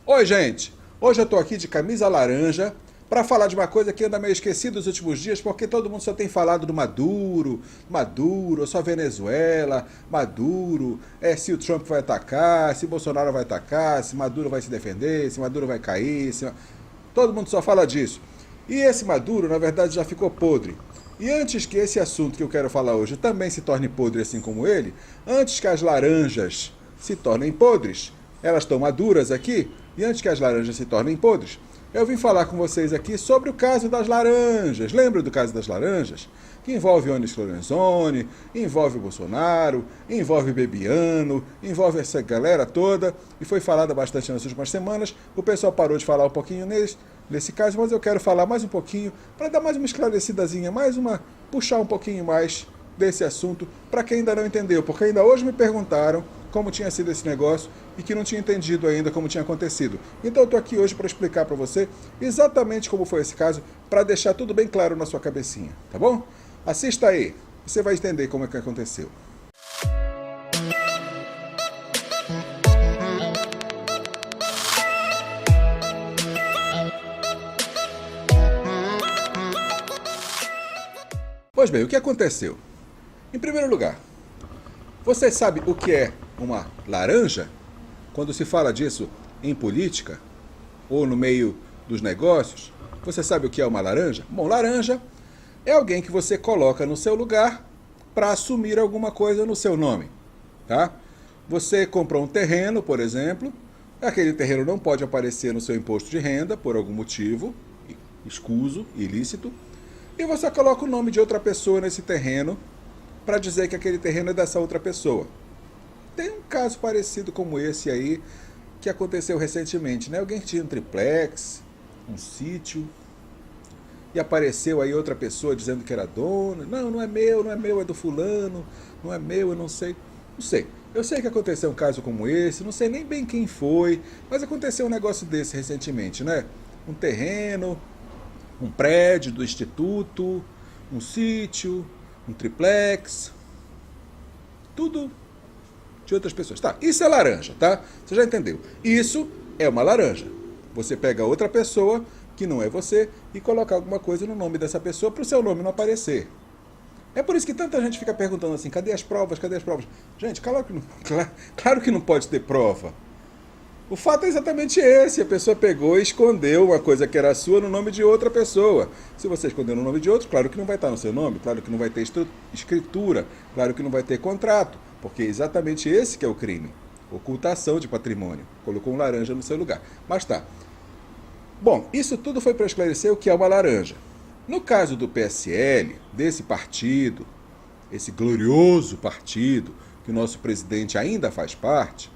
Oi, gente! Hoje eu tô aqui de camisa laranja para falar de uma coisa que anda meio esquecida nos últimos dias, porque todo mundo só tem falado do Maduro, Maduro, só Venezuela, Maduro, se o Trump vai atacar, se Bolsonaro vai atacar, se Maduro vai se defender, se Maduro vai cair, todo mundo só fala disso. E esse Maduro, na verdade, já ficou podre. E antes que esse assunto que eu quero falar hoje também se torne podre assim como ele, antes que as laranjas se tornem podres, elas estão maduras aqui, e antes que as laranjas se tornem podres, eu vim falar com vocês aqui sobre o caso das laranjas. Lembra do caso das laranjas? Que envolve Onyx Lorenzoni, envolve o Bolsonaro, envolve Bebiano, envolve essa galera toda, e foi falada bastante nas últimas semanas. O pessoal parou de falar um pouquinho nesse caso, mas eu quero falar mais um pouquinho, para dar mais uma esclarecidazinha, puxar um pouquinho mais desse assunto, para quem ainda não entendeu, porque ainda hoje me perguntaram como tinha sido esse negócio e que não tinha entendido ainda como tinha acontecido. Então eu estou aqui hoje para explicar para você exatamente como foi esse caso, para deixar tudo bem claro na sua cabecinha, tá bom? Assista aí, você vai entender como é que aconteceu. Pois bem, o que aconteceu? Em primeiro lugar, você sabe o que é uma laranja? Quando se fala disso em política ou no meio dos negócios, você sabe o que é uma laranja? Bom, laranja é alguém que você coloca no seu lugar para assumir alguma coisa no seu nome, tá? Você comprou um terreno, por exemplo, aquele terreno não pode aparecer no seu imposto de renda por algum motivo escuso, ilícito, e você coloca o nome de outra pessoa nesse terreno para dizer que aquele terreno é dessa outra pessoa. Tem um caso parecido como esse aí, que aconteceu recentemente, né? Alguém que tinha um triplex, um sítio, e apareceu aí outra pessoa dizendo que era dona. Não, não é meu, é do fulano, não é meu, eu não sei. Não sei. Eu sei que aconteceu um caso como esse, não sei nem bem quem foi, mas aconteceu um negócio desse recentemente, né? Um terreno, um prédio do instituto, um sítio, um triplex, tudo de outras pessoas. Tá, isso é laranja, tá? Você já entendeu. Isso é uma laranja. Você pega outra pessoa, que não é você, e coloca alguma coisa no nome dessa pessoa para o seu nome não aparecer. É por isso que tanta gente fica perguntando assim, cadê as provas, cadê as provas? Gente, claro que não pode ter prova. O fato é exatamente esse, a pessoa pegou e escondeu uma coisa que era sua no nome de outra pessoa. Se você escondeu no nome de outro, claro que não vai estar no seu nome, claro que não vai ter escritura, claro que não vai ter contrato, porque é exatamente esse que é o crime. Ocultação de patrimônio. Colocou um laranja no seu lugar. Mas tá. Bom, isso tudo foi para esclarecer o que é uma laranja. No caso do PSL, desse partido, esse glorioso partido, que o nosso presidente ainda faz parte,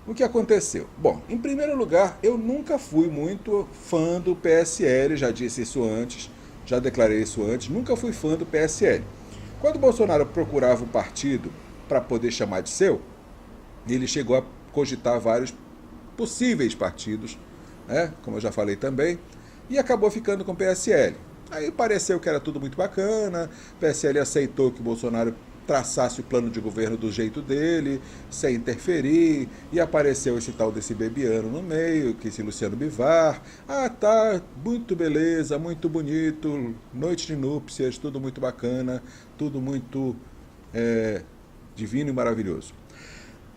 o que aconteceu? Bom, em primeiro lugar, eu nunca fui muito fã do PSL, já disse isso antes, já declarei isso antes, nunca fui fã do PSL. Quando o Bolsonaro procurava um partido para poder chamar de seu, ele chegou a cogitar vários possíveis partidos, né, como eu já falei também, e acabou ficando com o PSL. Aí pareceu que era tudo muito bacana, o PSL aceitou que o Bolsonaro traçasse o plano de governo do jeito dele, sem interferir, e apareceu esse tal desse Bebiano no meio, que esse Luciano Bivar. Ah, tá, muito beleza, muito bonito, noite de núpcias, tudo muito bacana, tudo muito divino e maravilhoso.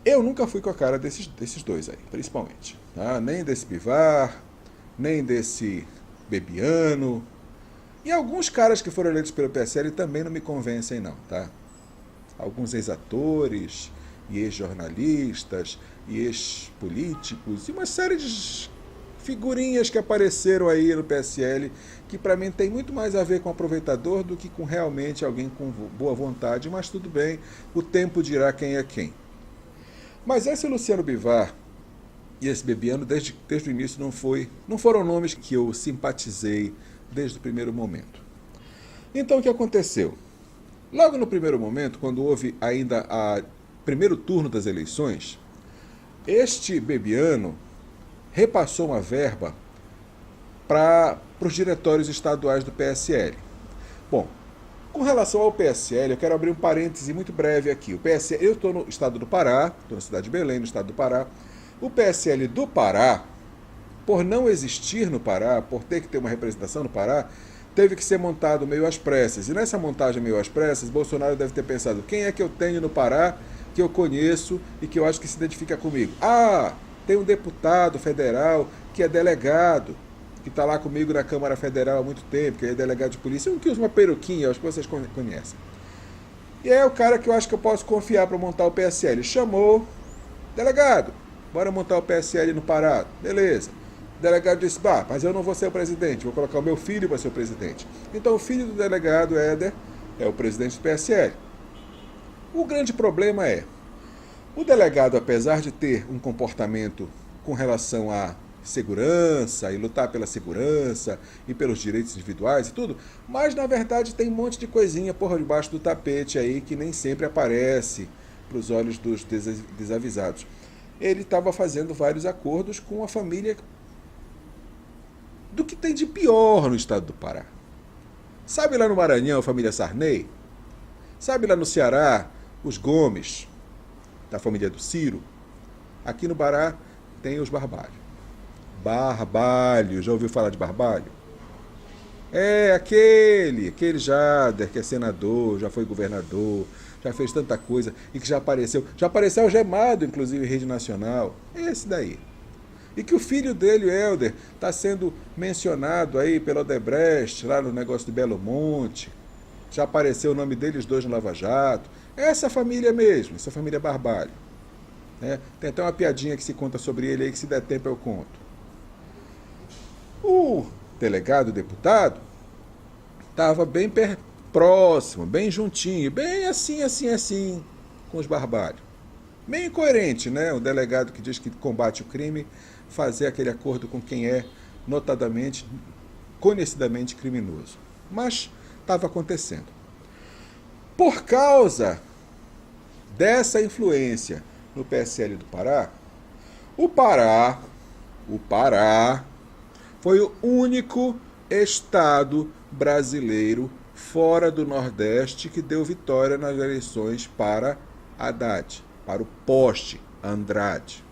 Eu nunca fui com a cara desses dois aí, principalmente. Tá? Nem desse Bivar, nem desse Bebiano. E alguns caras que foram eleitos pelo PSL também não me convencem não, tá? Alguns ex-atores, e ex-jornalistas, e ex-políticos, e uma série de figurinhas que apareceram aí no PSL, que para mim tem muito mais a ver com aproveitador do que com realmente alguém com boa vontade, mas tudo bem, o tempo dirá quem é quem. Mas esse Luciano Bivar e esse Bebiano, desde o início, não foram nomes que eu simpatizei desde o primeiro momento. Então o que aconteceu? Logo no primeiro momento, quando houve ainda o primeiro turno das eleições, este Bebiano repassou uma verba para os diretórios estaduais do PSL. Bom, com relação ao PSL, eu quero abrir um parêntese muito breve aqui. O PSL, eu estou no estado do Pará, estou na cidade de Belém, no estado do Pará. O PSL do Pará por não existir no Pará, por ter que ter uma representação no Pará, teve que ser montado meio às pressas. E nessa montagem meio às pressas, Bolsonaro deve ter pensado, quem é que eu tenho no Pará que eu conheço e que eu acho que se identifica comigo? Ah, tem um deputado federal que é delegado, que está lá comigo na Câmara Federal há muito tempo, que é delegado de polícia, um que usa uma peruquinha, acho que vocês conhecem. E é o cara que eu acho que eu posso confiar para montar o PSL. Chamou, delegado, bora montar o PSL no Pará. Beleza. O delegado disse, mas eu não vou ser o presidente, vou colocar o meu filho para ser o presidente. Então o filho do delegado, Éder, é o presidente do PSL. O grande problema é, o delegado, apesar de ter um comportamento com relação à segurança e lutar pela segurança e pelos direitos individuais e tudo, mas na verdade tem um monte de coisinha por debaixo do tapete aí que nem sempre aparece para os olhos dos desavisados. Ele estava fazendo vários acordos com a família do que tem de pior no estado do Pará. Sabe lá no Maranhão, a família Sarney? Sabe lá no Ceará, os Gomes, da família do Ciro? Aqui no Pará tem os Barbalho. Barbalho, já ouviu falar de Barbalho? É aquele Jader, que é senador, já foi governador, já fez tanta coisa e que já apareceu algemado, inclusive, em rede nacional. É esse daí. E que o filho dele, o Helder, está sendo mencionado aí pelo Odebrecht, lá no negócio de Belo Monte. Já apareceu o nome deles dois no Lava Jato. Essa família mesmo, essa família Barbalho. Tem até uma piadinha que se conta sobre ele aí, que se der tempo eu conto. O delegado, o deputado, estava bem próximo, bem juntinho, bem assim, com os Barbalho. Meio incoerente, né? O delegado que diz que combate o crime fazer aquele acordo com quem é notadamente, conhecidamente criminoso. Mas estava acontecendo. Por causa dessa influência no PSL do Pará, o Pará foi o único estado brasileiro fora do Nordeste que deu vitória nas eleições para Haddad, para o poste Andrade.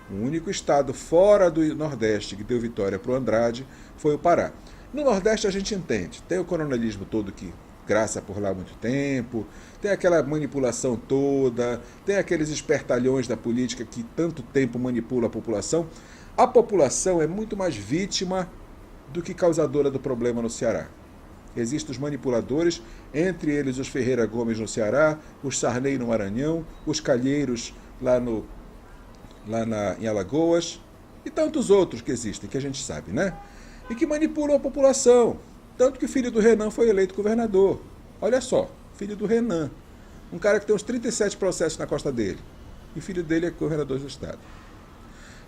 O único estado fora do Nordeste que deu vitória para o Andrade foi o Pará. No Nordeste a gente entende, tem o coronelismo todo que graça por lá há muito tempo, tem aquela manipulação toda, tem aqueles espertalhões da política que tanto tempo manipula a população. A população é muito mais vítima do que causadora do problema no Ceará. Existem os manipuladores, entre eles os Ferreira Gomes no Ceará, os Sarney no Maranhão, os Calheiros em Alagoas e tantos outros que existem, que a gente sabe, né? E que manipulam a população. Tanto que o filho do Renan foi eleito governador. Olha só, filho do Renan. Um cara que tem uns 37 processos na costa dele. E o filho dele é governador do estado.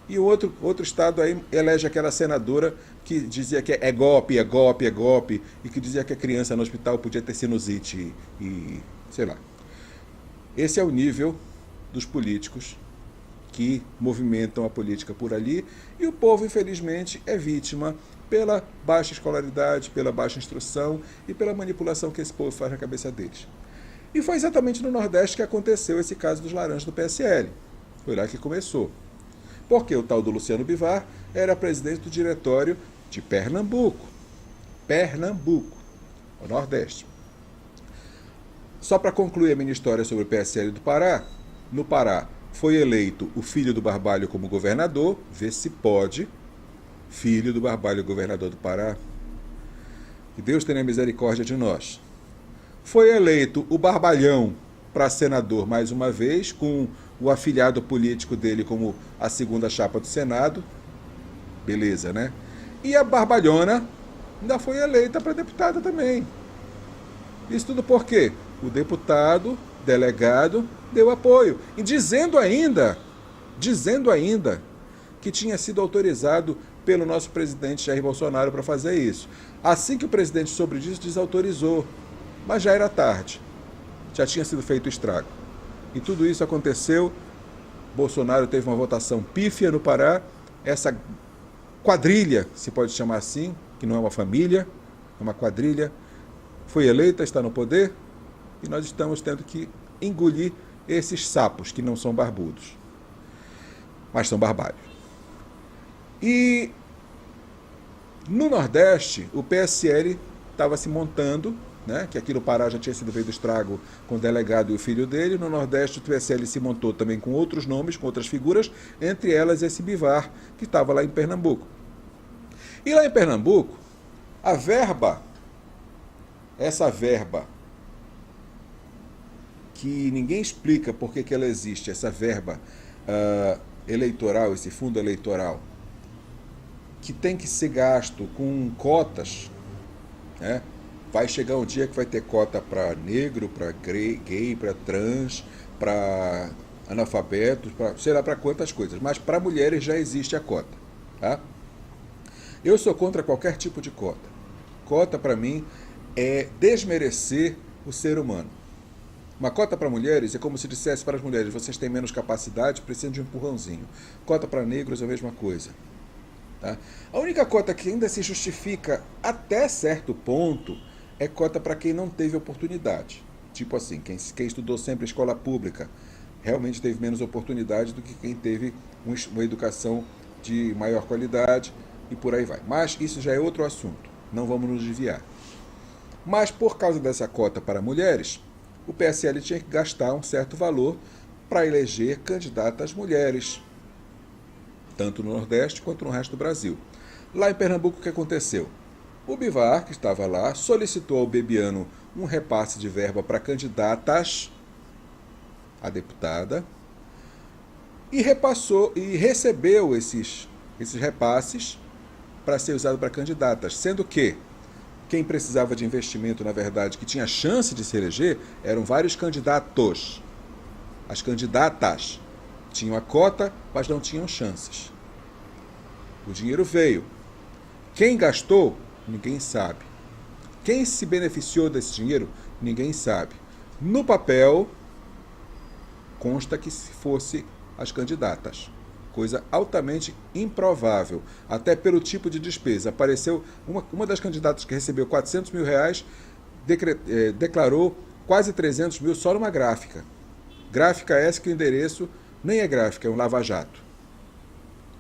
E o outro estado aí elege aquela senadora que dizia que é golpe, e que dizia que a criança no hospital podia ter sinusite e sei lá. Esse é o nível dos políticos que movimentam a política por ali, e o povo, infelizmente, é vítima pela baixa escolaridade, pela baixa instrução e pela manipulação que esse povo faz na cabeça deles. E foi exatamente no Nordeste que aconteceu esse caso dos laranjas do PSL. Foi lá que começou. Porque o tal do Luciano Bivar era presidente do diretório de Pernambuco. O Nordeste. Só para concluir a minha história sobre o PSL do Pará, no Pará foi eleito o filho do Barbalho como governador, vê se pode, filho do Barbalho governador do Pará. Que Deus tenha misericórdia de nós. Foi eleito o Barbalhão para senador mais uma vez, com o afilhado político dele como a segunda chapa do Senado. Beleza, né? E a Barbalhona ainda foi eleita para deputada também. Isso tudo por quê? O deputado, delegado, deu apoio. E dizendo ainda que tinha sido autorizado pelo nosso presidente Jair Bolsonaro para fazer isso. Assim que o presidente soube disso, desautorizou. Mas já era tarde. Já tinha sido feito o estrago. E tudo isso aconteceu. Bolsonaro teve uma votação pífia no Pará. Essa quadrilha, se pode chamar assim, que não é uma família, é uma quadrilha, foi eleita, está no poder, e nós estamos tendo que engolir esses sapos que não são barbudos, mas são barbários. E No Nordeste, o PSL estava se montando, né, que aqui no Pará já tinha sido feito estrago com o delegado e o filho dele. No Nordeste, o PSL se montou também com outros nomes, com outras figuras, entre elas esse Bivar, que estava lá em Pernambuco. E lá em Pernambuco, a verba, essa verba, que ninguém explica por que ela existe, essa verba eleitoral, esse fundo eleitoral, que tem que ser gasto com cotas, né? Vai chegar um dia que vai ter cota para negro, para gay, para trans, para analfabetos, para sei lá para quantas coisas, mas para mulheres já existe a cota, tá? Eu sou contra qualquer tipo de cota. Cota para mim é desmerecer o ser humano. Uma cota para mulheres é como se dissesse para as mulheres: vocês têm menos capacidade, precisam de um empurrãozinho. Cota para negros é a mesma coisa. Tá? A única cota que ainda se justifica até certo ponto é cota para quem não teve oportunidade. Tipo assim, quem estudou sempre em escola pública realmente teve menos oportunidade do que quem teve uma educação de maior qualidade e por aí vai. Mas isso já é outro assunto, não vamos nos desviar. Mas por causa dessa cota para mulheres, o PSL tinha que gastar um certo valor para eleger candidatas mulheres, tanto no Nordeste quanto no resto do Brasil. Lá em Pernambuco, o que aconteceu? O Bivar, que estava lá, solicitou ao Bebiano um repasse de verba para candidatas a deputada e repassou e recebeu esses repasses para ser usado para candidatas, sendo que quem precisava de investimento, na verdade, que tinha chance de se eleger, eram vários candidatos. As candidatas tinham a cota, mas não tinham chances. O dinheiro veio. Quem gastou, ninguém sabe. Quem se beneficiou desse dinheiro, ninguém sabe. No papel, consta que se fosse as candidatas. Coisa altamente improvável, até pelo tipo de despesa. Apareceu uma das candidatas que recebeu 400 mil reais, declarou quase 300 mil só numa gráfica. Gráfica essa que o endereço nem é gráfica, é um lava-jato.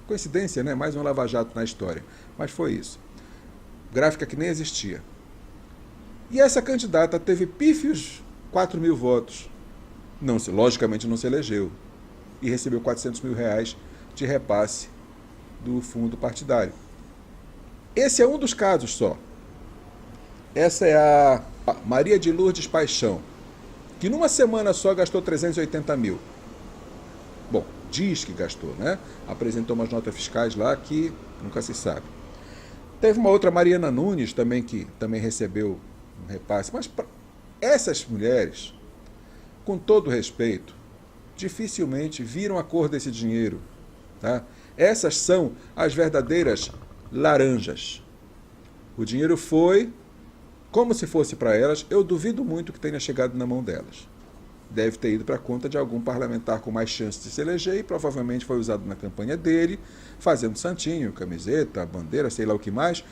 Coincidência, né? Mais um lava-jato na história. Mas foi isso. Gráfica que nem existia. E essa candidata teve pífios 4 mil votos. Logicamente não se elegeu. E recebeu 400 mil reais de repasse do fundo partidário. Esse é um dos casos só. Essa é a Maria de Lourdes Paixão, que numa semana só gastou 380 mil. Bom, diz que gastou, né? Apresentou umas notas fiscais lá que nunca se sabe. Teve uma outra, Mariana Nunes, também, que também recebeu um repasse. Mas essas mulheres, com todo respeito, dificilmente viram a cor desse dinheiro. Tá? Essas são as verdadeiras laranjas. O dinheiro foi como se fosse para elas. Eu duvido muito que tenha chegado na mão delas. Deve ter ido para a conta de algum parlamentar com mais chance de se eleger e provavelmente foi usado na campanha dele, fazendo santinho, camiseta, bandeira, sei lá o que mais.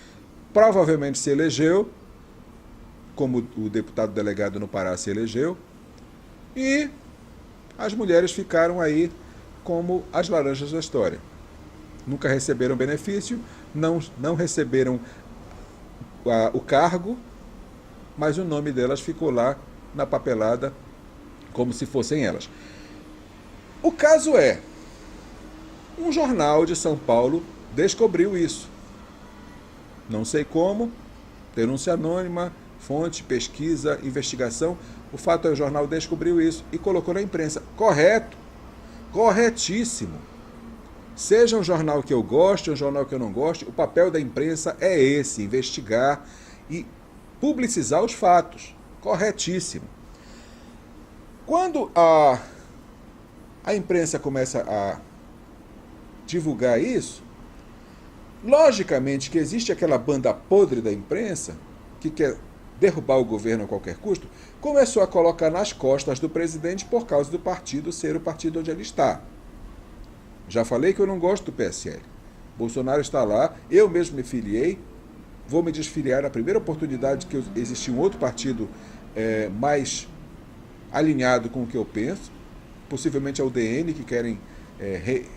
Provavelmente se elegeu, como o deputado delegado no Pará se elegeu, e as mulheres ficaram aí como as laranjas da história. Nunca receberam benefício, não receberam o cargo, mas o nome delas ficou lá na papelada como se fossem elas. O caso é, um jornal de São Paulo descobriu isso. Não sei como, denúncia anônima, fonte, pesquisa, investigação. O fato é que o jornal descobriu isso e colocou na imprensa. Correto, corretíssimo. Seja um jornal que eu goste, um jornal que eu não goste, o papel da imprensa é esse, investigar e publicizar os fatos. Corretíssimo. Quando a imprensa começa a divulgar isso, logicamente que existe aquela banda podre da imprensa que quer derrubar o governo a qualquer custo, começou a colocar nas costas do presidente por causa do partido ser o partido onde ele está. Já falei que eu não gosto do PSL. Bolsonaro está lá, eu mesmo me filiei, vou me desfiliar na primeira oportunidade que existir um outro partido mais alinhado com o que eu penso, possivelmente é o DN que querem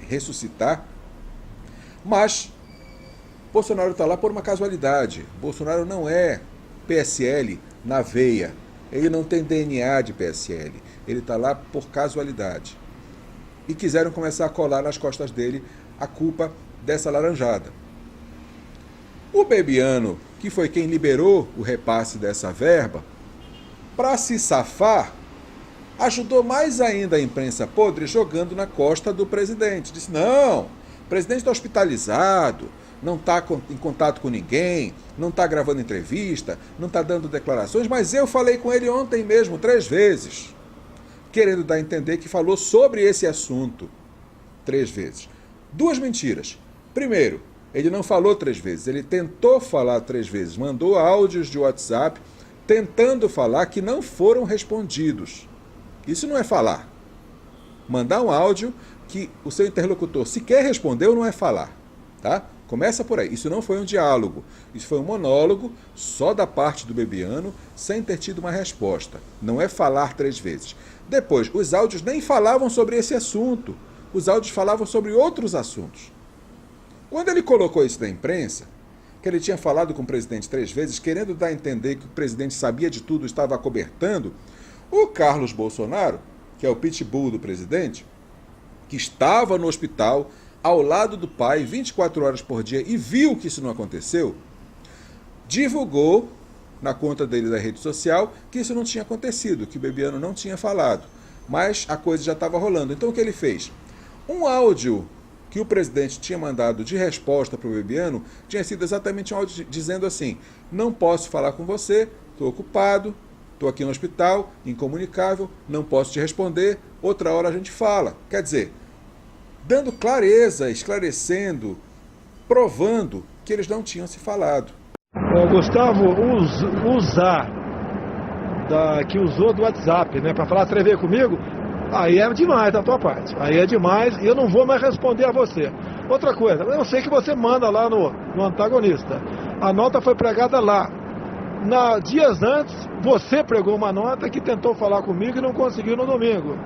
ressuscitar, mas Bolsonaro está lá por uma casualidade. Bolsonaro não é PSL na veia. Ele não tem DNA de PSL. Ele está lá por casualidade. E quiseram começar a colar nas costas dele a culpa dessa laranjada. O Bebiano, que foi quem liberou o repasse dessa verba, para se safar, ajudou mais ainda a imprensa podre jogando na costa do presidente. Disse, não, o presidente está hospitalizado, não está em contato com ninguém, não está gravando entrevista, não está dando declarações, mas eu falei com ele ontem mesmo 3 vezes, querendo dar a entender que falou sobre esse assunto 3 vezes. 2 mentiras. Primeiro, ele não falou 3 vezes, ele tentou falar 3 vezes, mandou áudios de WhatsApp tentando falar que não foram respondidos. Isso não é falar. Mandar um áudio que o seu interlocutor sequer respondeu não é falar, tá? Começa por aí. Isso não foi um diálogo. Isso foi um monólogo só da parte do Bebiano, sem ter tido uma resposta. Não é falar 3 vezes. Depois, os áudios nem falavam sobre esse assunto. Os áudios falavam sobre outros assuntos. Quando ele colocou isso na imprensa, que ele tinha falado com o presidente 3 vezes, querendo dar a entender que o presidente sabia de tudo, estava acobertando, o Carlos Bolsonaro, que é o pitbull do presidente, que estava no hospital ao lado do pai 24 horas por dia e viu que isso não aconteceu, divulgou na conta dele da rede social que isso não tinha acontecido, que o Bebiano não tinha falado, mas a coisa já estava rolando. Então o que ele fez? Um áudio que o presidente tinha mandado de resposta para o Bebiano tinha sido exatamente um áudio dizendo assim, não posso falar com você, estou ocupado, estou aqui no hospital, incomunicável, não posso te responder, outra hora a gente fala. Quer dizer, dando clareza, esclarecendo, provando que eles não tinham se falado. Gustavo, que usou do WhatsApp, né, para falar 3 vezes comigo, aí é demais da tua parte. Aí é demais e eu não vou mais responder a você. Outra coisa, eu sei que você manda lá no antagonista. A nota foi pregada lá. Dias antes, você pregou uma nota que tentou falar comigo e não conseguiu no domingo.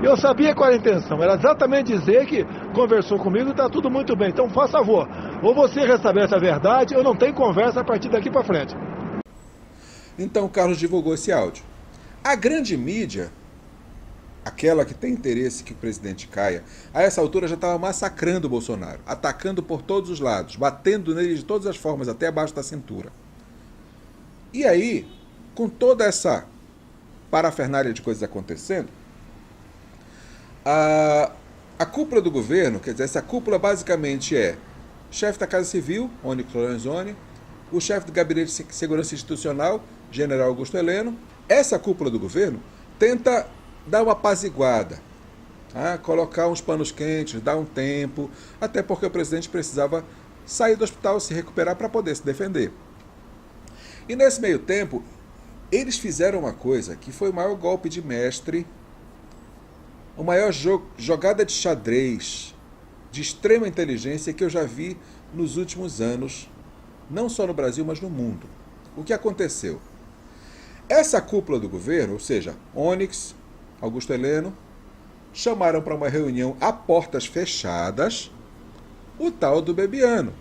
Eu sabia qual era a intenção, era exatamente dizer que conversou comigo e está tudo muito bem. Então, faça favor, ou você restabelece a verdade ou não tem conversa a partir daqui para frente. Então, o Carlos divulgou esse áudio. A grande mídia, aquela que tem interesse que o presidente caia, a essa altura já estava massacrando o Bolsonaro, atacando por todos os lados, batendo nele de todas as formas, até abaixo da cintura. E aí, com toda essa parafernália de coisas acontecendo, a cúpula do governo, quer dizer, essa cúpula basicamente é chefe da Casa Civil, Onyx Lorenzoni, o chefe do Gabinete de Segurança Institucional, General Augusto Heleno. Essa cúpula do governo tenta dar uma apaziguada, tá? Colocar uns panos quentes, dar um tempo, até porque o presidente precisava sair do hospital, se recuperar para poder se defender. E nesse meio tempo, eles fizeram uma coisa que foi o maior golpe de mestre, a maior jogada de xadrez de extrema inteligência que eu já vi nos últimos anos, não só no Brasil, mas no mundo. O que aconteceu? Essa cúpula do governo, ou seja, Onyx, Augusto Heleno, chamaram para uma reunião a portas fechadas o tal do Bebiano.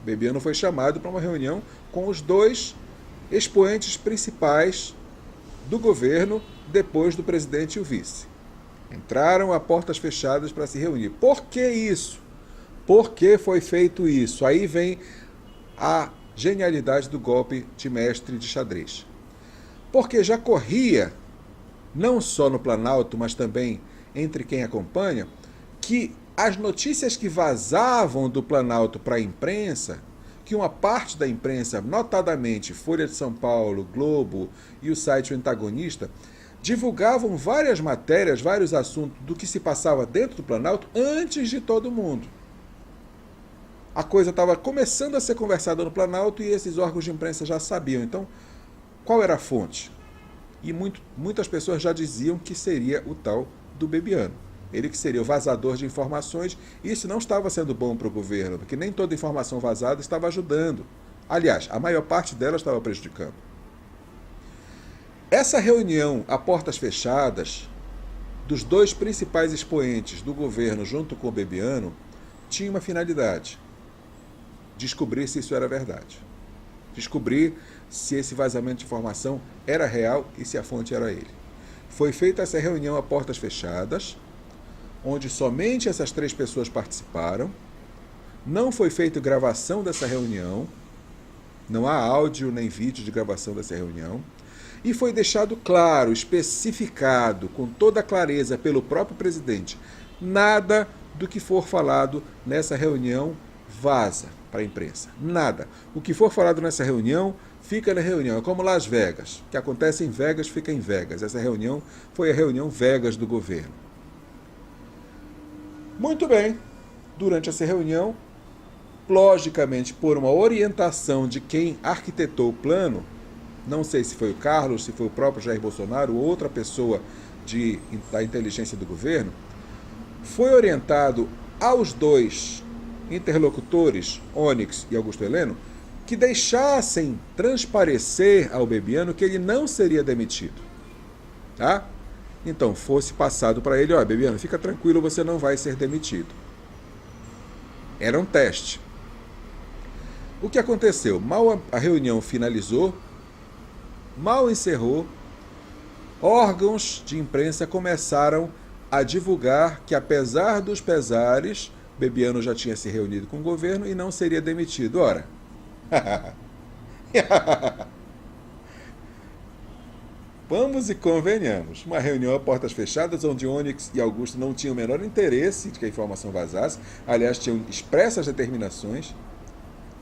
O Bebiano foi chamado para uma reunião com os 2 expoentes principais do governo depois do presidente e o vice. Entraram a portas fechadas para se reunir. Por que isso? Por que foi feito isso? Aí vem a genialidade do golpe de mestre de xadrez. Porque já corria, não só no Planalto, mas também entre quem acompanha, que as notícias que vazavam do Planalto para a imprensa, que uma parte da imprensa, notadamente Folha de São Paulo, Globo e o site O Antagonista, divulgavam várias matérias, vários assuntos do que se passava dentro do Planalto antes de todo mundo. A coisa estava começando a ser conversada no Planalto e esses órgãos de imprensa já sabiam. Então, qual era a fonte? E muitas pessoas já diziam que seria o tal do Bebiano. Ele que seria o vazador de informações, e isso não estava sendo bom para o governo, porque nem toda informação vazada estava ajudando. Aliás, a maior parte dela estava prejudicando. Essa reunião a portas fechadas dos 2 principais expoentes do governo junto com o Bebiano tinha uma finalidade. descobrir se isso era verdade. Descobrir se esse vazamento de informação era real e se a fonte era ele. Foi feita essa reunião a portas fechadas, onde somente essas 3 pessoas participaram. Não foi feita gravação dessa reunião, não há áudio nem vídeo de gravação dessa reunião, e foi deixado claro, especificado, com toda a clareza pelo próprio presidente, nada do que for falado nessa reunião vaza para a imprensa. Nada. O que for falado nessa reunião, fica na reunião. É como Las Vegas. O que acontece em Vegas, fica em Vegas. Essa reunião foi a reunião Vegas do governo. Muito bem. Durante essa reunião, logicamente, por uma orientação de quem arquitetou o plano, não sei se foi o Carlos, se foi o próprio Jair Bolsonaro ou outra pessoa da inteligência do governo, foi orientado aos 2 interlocutores, Onyx e Augusto Heleno, que deixassem transparecer ao Bebiano que ele não seria demitido. Tá? Então, fosse passado para ele, Bebiano, fica tranquilo, você não vai ser demitido. Era um teste. O que aconteceu? Mal a reunião finalizou, mal encerrou, órgãos de imprensa começaram a divulgar que, apesar dos pesares, Bebiano já tinha se reunido com o governo e não seria demitido. Ora, vamos e convenhamos. Uma reunião a portas fechadas, onde Onyx e Augusto não tinham o menor interesse de que a informação vazasse, aliás, tinham expressas determinações,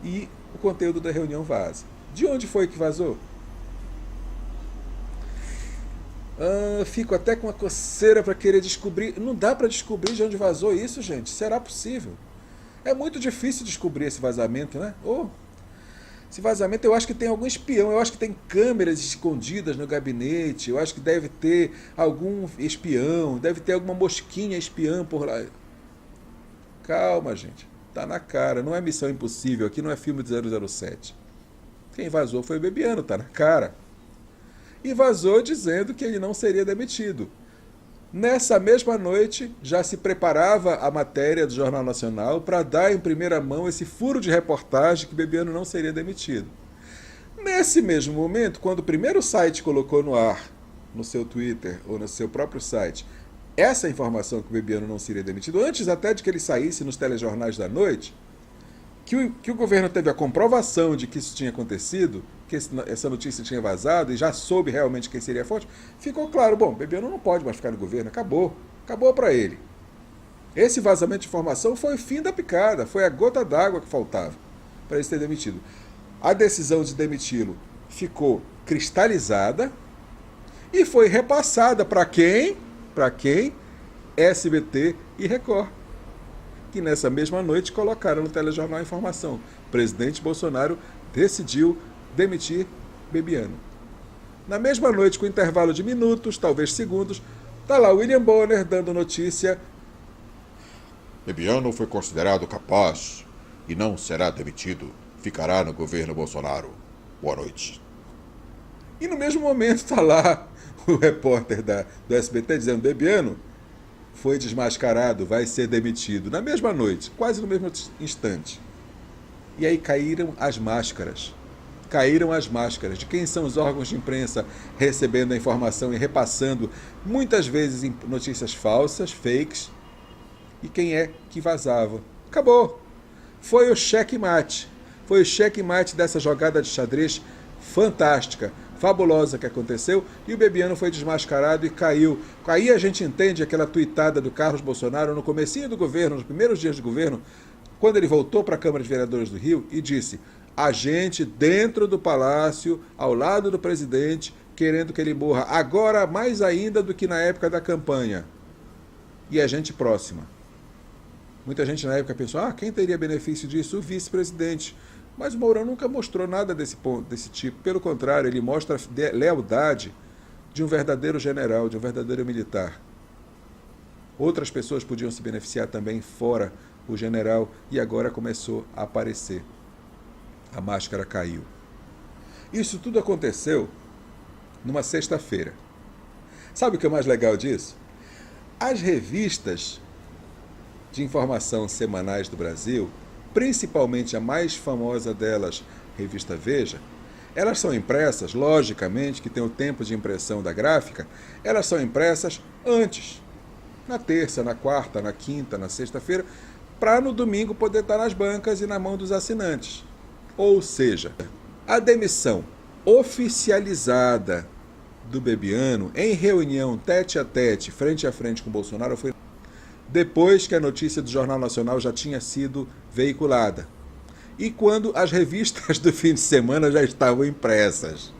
e o conteúdo da reunião vaza. De onde foi que vazou? Fico até com uma coceira para querer descobrir. Não dá para descobrir de onde vazou isso, gente. Será possível? É muito difícil descobrir esse vazamento, né? Esse vazamento, eu acho que tem algum espião, eu acho que tem câmeras escondidas no gabinete, eu acho que deve ter algum espião, deve ter alguma mosquinha espiã por lá. Calma, gente. Tá na cara. Não é Missão Impossível. Aqui não é filme de 007. Quem vazou foi o Bebiano, tá na cara. E vazou dizendo que ele não seria demitido. Nessa mesma noite, já se preparava a matéria do Jornal Nacional para dar em primeira mão esse furo de reportagem que Bebiano não seria demitido. Nesse mesmo momento, quando o primeiro site colocou no ar, no seu Twitter ou no seu próprio site, essa informação que o Bebiano não seria demitido, antes até de que ele saísse nos telejornais da noite, que o governo teve a comprovação de que isso tinha acontecido, que essa notícia tinha vazado e já soube realmente quem seria a fonte, ficou claro, Bebiano não pode mais ficar no governo, acabou para ele. Esse vazamento de informação foi o fim da picada, foi a gota d'água que faltava para ele ser demitido. A decisão de demiti-lo ficou cristalizada e foi repassada para quem? Para quem? SBT e Record, que nessa mesma noite colocaram no telejornal a informação. O presidente Bolsonaro decidiu demitir Bebiano. Na mesma noite, com intervalo de minutos, talvez segundos, está lá William Bonner dando notícia. Bebiano foi considerado capaz e não será demitido. Ficará no governo Bolsonaro. Boa noite. E no mesmo momento está lá o repórter do SBT dizendo: Bebiano foi desmascarado, vai ser demitido. Na mesma noite, quase no mesmo instante. E aí caíram as máscaras. Caíram as máscaras de quem são os órgãos de imprensa recebendo a informação e repassando, muitas vezes em notícias falsas, fakes, e quem é que vazava. Acabou. Foi o checkmate. Foi o checkmate dessa jogada de xadrez fantástica, fabulosa que aconteceu, e o Bebiano foi desmascarado e caiu. Aí a gente entende aquela tuitada do Carlos Bolsonaro no comecinho do governo, nos primeiros dias do governo, quando ele voltou para a Câmara de Vereadores do Rio e disse: a gente dentro do palácio, ao lado do presidente, querendo que ele morra, agora mais ainda do que na época da campanha. E a gente próxima. Muita gente na época pensou: quem teria benefício disso? O vice-presidente. Mas o Mourão nunca mostrou nada desse tipo. Pelo contrário, ele mostra a lealdade de um verdadeiro general, de um verdadeiro militar. Outras pessoas podiam se beneficiar também fora o general, e agora começou a aparecer. A máscara caiu. Isso tudo aconteceu numa sexta-feira. Sabe o que é mais legal disso? As revistas de informação semanais do Brasil principalmente a mais famosa delas, Revista Veja, elas são impressas, logicamente, que tem o tempo de impressão da gráfica, elas são impressas antes, na terça, na quarta, na quinta, na sexta-feira, para no domingo poder estar nas bancas e na mão dos assinantes. Ou seja, a demissão oficializada do Bebiano em reunião tete a tete, frente a frente com Bolsonaro, foi depois que a notícia do Jornal Nacional já tinha sido veiculada. E quando as revistas do fim de semana já estavam impressas.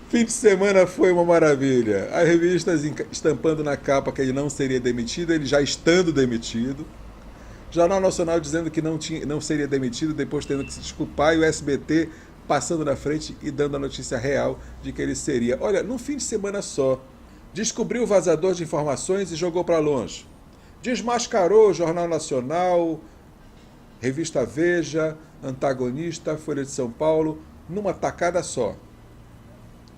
Fim de semana foi uma maravilha. As revistas estampando na capa que ele não seria demitido, ele já estando demitido. Jornal Nacional dizendo que não seria demitido, depois tendo que se desculpar, e o SBT passando na frente e dando a notícia real de que ele seria. Olha, num fim de semana só, descobriu o vazador de informações e jogou para longe. Desmascarou o Jornal Nacional, Revista Veja, Antagonista, Folha de São Paulo, numa tacada só.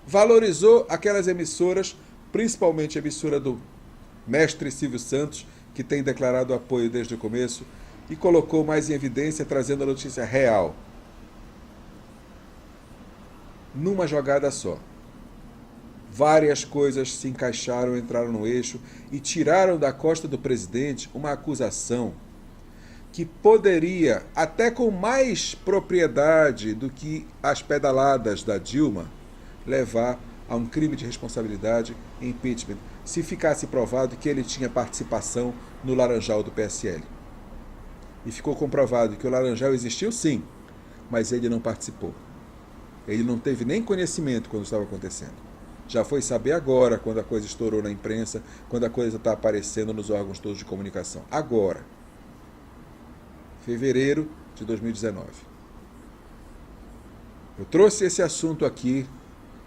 Valorizou aquelas emissoras, principalmente a emissora do mestre Silvio Santos, que tem declarado apoio desde o começo, e colocou mais em evidência, trazendo a notícia real. Numa jogada só. Várias coisas se encaixaram, entraram no eixo e tiraram da costa do presidente uma acusação que poderia, até com mais propriedade do que as pedaladas da Dilma, levar a um crime de responsabilidade e impeachment, se ficasse provado que ele tinha participação no Laranjal do PSL. E ficou comprovado que o Laranjal existiu sim, mas ele não participou. Ele não teve nem conhecimento quando estava acontecendo. Já foi saber agora, quando a coisa estourou na imprensa, quando a coisa está aparecendo nos órgãos todos de comunicação. Agora. Fevereiro de 2019. Eu trouxe esse assunto aqui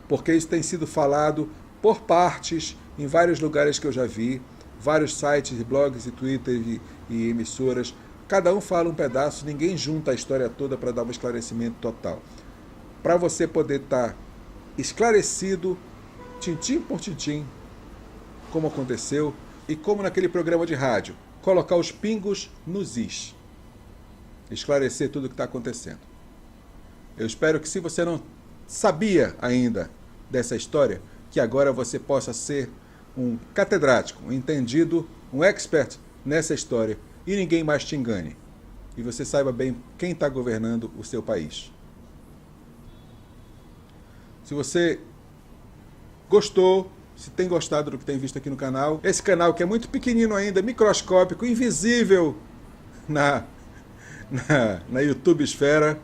porque isso tem sido falado por partes em vários lugares que eu já vi, vários sites, blogs e Twitter e emissoras. Cada um fala um pedaço, ninguém junta a história toda para dar um esclarecimento total. Para você poder estar esclarecido, tintim por tintim, como aconteceu e como naquele programa de rádio, colocar os pingos nos is. Esclarecer tudo o que está acontecendo. Eu espero que, se você não sabia ainda dessa história, que agora você possa ser um catedrático, um entendido, um expert nessa história e ninguém mais te engane. E você saiba bem quem está governando o seu país. Se você gostou, se tem gostado do que tem visto aqui no canal, esse canal que é muito pequenino ainda, microscópico, invisível na YouTube esfera,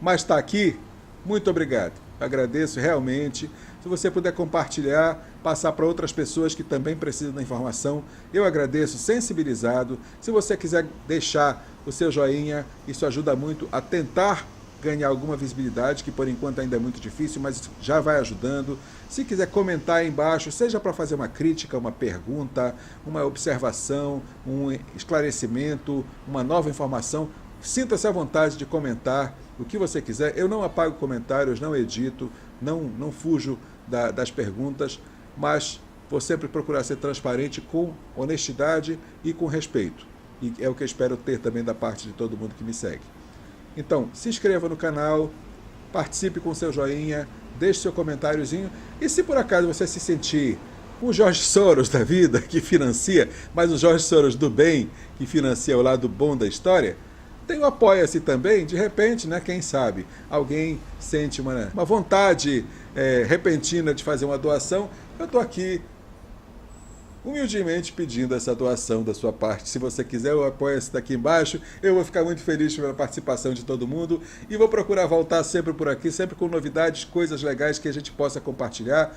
mas está aqui, muito obrigado. Agradeço realmente. Se você puder compartilhar, passar para outras pessoas que também precisam da informação, eu agradeço, sensibilizado. Se você quiser deixar o seu joinha, isso ajuda muito a tentar ganhar alguma visibilidade, que por enquanto ainda é muito difícil, mas já vai ajudando. Se quiser comentar aí embaixo, seja para fazer uma crítica, uma pergunta, uma observação, um esclarecimento, uma nova informação, sinta-se à vontade de comentar o que você quiser. Eu não apago comentários, não edito, não fujo das perguntas, mas vou sempre procurar ser transparente com honestidade e com respeito. E é o que eu espero ter também da parte de todo mundo que me segue. Então, se inscreva no canal, participe com seu joinha, deixe seu comentáriozinho. E se por acaso você se sentir um Jorge Soros da vida, que financia, mas um Jorge Soros do bem, que financia o lado bom da história, tem o Apoia-se também. De repente, né, quem sabe, alguém sente uma vontade repentina de fazer uma doação. Eu estou aqui humildemente pedindo essa doação da sua parte. Se você quiser, o Apoia-se está aqui embaixo. Eu vou ficar muito feliz pela participação de todo mundo e vou procurar voltar sempre por aqui, sempre com novidades, coisas legais que a gente possa compartilhar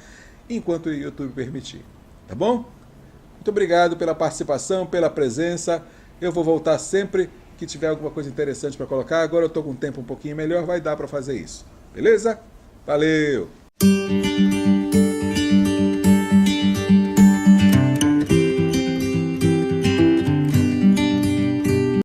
enquanto o YouTube permitir. Tá bom? Muito obrigado pela participação, pela presença. Eu vou voltar sempre que tiver alguma coisa interessante para colocar. Agora eu estou com um tempo um pouquinho melhor, vai dar para fazer isso. Beleza? Valeu!